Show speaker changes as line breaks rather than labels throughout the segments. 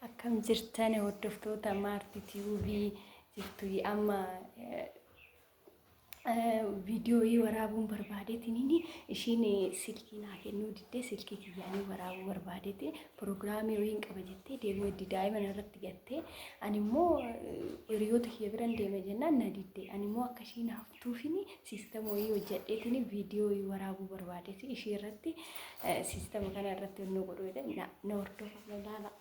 Akkam jirtan hordoftoota Maartii TV jirtu amma viidiyoo waraabuun barbaadeetiin ishiin silkii naa kennuu diddee silkii kiyyaanii waraabuu barbaadeete pirogiraamii wayiin qaba jettee deemuu itti daa'ima irratti gattee ani immoo hiriyoota kiyya biran deema jennaan na diddee ani immoo akka ishiin haftuufin siistama wayii hojjedheetiin viidiyoo waraabuu barbaadeeti ishii irratti siistama kana irratti onnoo godhuu na hordofa laala.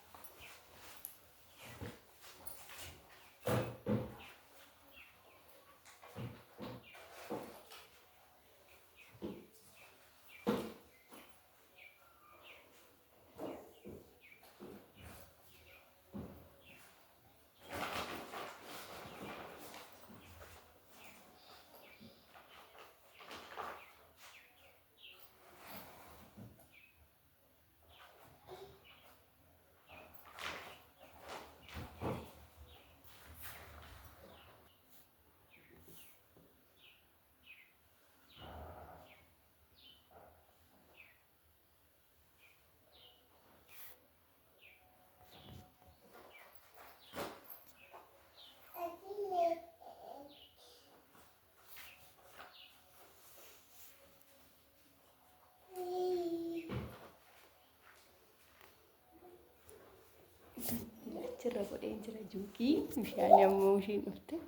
Jira godheen jira juukii bishaan yommuu ishiin dhufte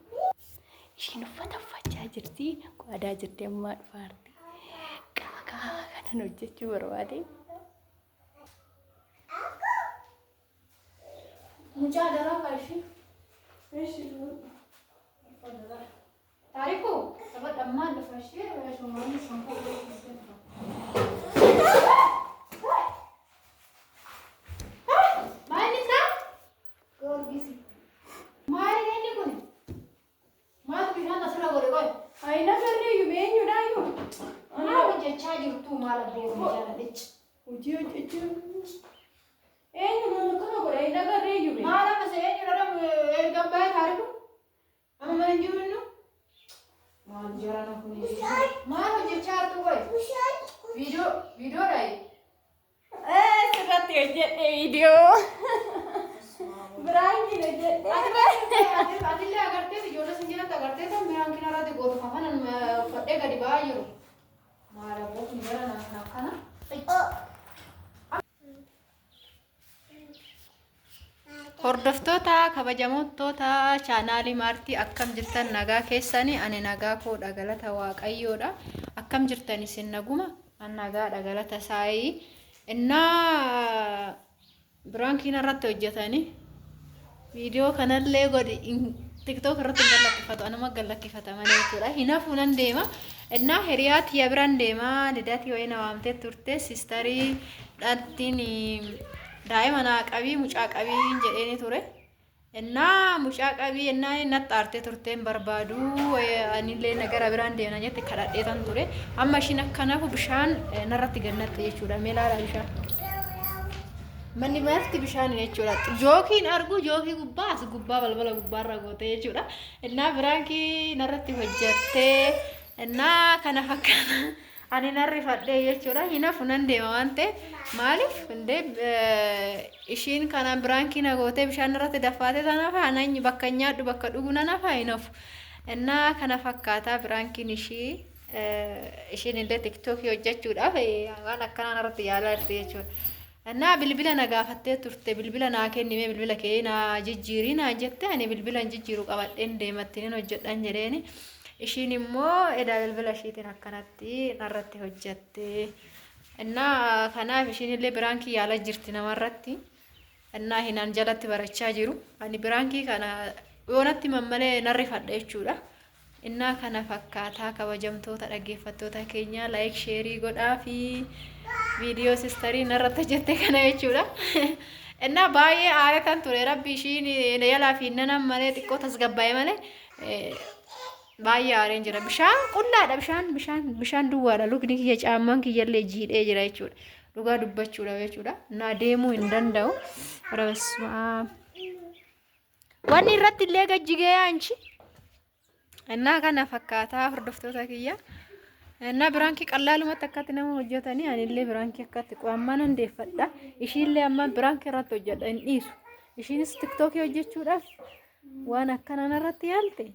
ishiin uffata uffachaa jirti qo'adaa jirti ammaa dhufaarti qaakaa kanan hojjechuu barbaade.
Mucaa daraa kaashi. Taariku tapha dhammaan lafa ishee shumaanii sanfoo
video Branchi legge
adille agarte ijoollee sinjina agarte tan miraan kinarratti gootu kafanan fadhee gadi ba'aa jiru maala boofni gara naaf hordoftoota kabajamtoota chaanaalii Maartii akkam jirtan nagaa keessanii ani nagaa koodha galata waaqayyoodha akkam jirtan isin naguma an nagaadha galata saayii innaa biraankiin irratti hojjetanii viidiyoo kanallee godhi TikTok irratti galakkifatu anuma galakkifata malee jechuudha hinaafuu nan deema innaa hiriyaatti yabiraan deema lidaatii wayii na waamtee turte sistarii dhaltiin daa'ima naa qabii mucaa qabii jedheeni ture innaa mucaa qabii innaa natti aartee turteen barbaadu anillee nagara biraan deemna jette kadhadheetan ture amma ishiin akkanaaf bishaan narratti gannatte jechuudha meelaadha bishaan manni marti bishaan jechuudha jookiin argu jookii gubbaa as gubbaa balbala gubbaarra goote jechuudha innaa biraankii narratti hojjattee innaa kana fakkaata ani narrifadhee jechuudha hinafu nan deema waan ta'eef maaliif hundee ishiin kana biraankii na gootee bishaan irratti daffaatee tanaaf anan bakka nyaadhu bakka dhugu nanaaf hinafu innaa kana fakkaata biraankiin ishiin illee TikTok hojjechuudhaaf waan akkanaan irratti yaalaa jirti jechuudha innaa bilbila na gaafattee turte bilbila naa kennime bilbila kee naa jijjiirii naa jette ani bilbila jijjiiru qabadheen deemattiin hojjedhan jedheeni ishiin immoo edaa bilbila ishiitiin akkanatti narratti hojjette innaa kanaaf ishiin illee biraankii yaala jirti namarratti innaa hinaan jalatti barachaa jiru ani biraankii kana yoonatti mammalee narrifadha jechuudha innaa kana fakkaataa kabajamtoota dhaggeeffattoota keenya laayik sheerii godhaa fi viidiyoo sistarii narratti hojjette kana jechuudha innaa baay'ee aaratan ture rabbi ishiin yaalaa fi nanan malee xiqqoo tasgabbaa'e malee baay'ee aareen jira bishaan qullaadha bishaan duwwaadha lukni kiyya caammaan kiyyallee jiidhee jira jechuudha dhugaa dubbachuudha jechuudha naa deemuu hin danda'u rabasmaa wanni irratti illee gajjigee anchi innaa kana fakkaataa hordoftoota kiyya innaa biraankii qallaalumatti akkatti nama hojjetanii anillee biraankii akkatti qo'ammaa nan deeffadha ishiillee amma biraankii irratti hojjedha hin dhiisu Ishiinis tiktookii hojjechuudhaaf waan akkanaan irratti yaalte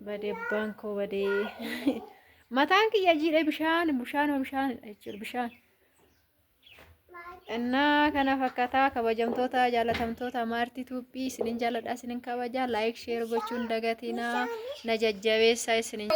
badee abbaan koo badee mataan kiyya jiidhe bishaan jechuudha bishaan. Innaa kana fakkaata kabajamtoota jaalatamtoota maartii tuubii isinin jaaladha isinin kabaja laayik sheer gochuun dagatinaa na jajjabeessaa isinin.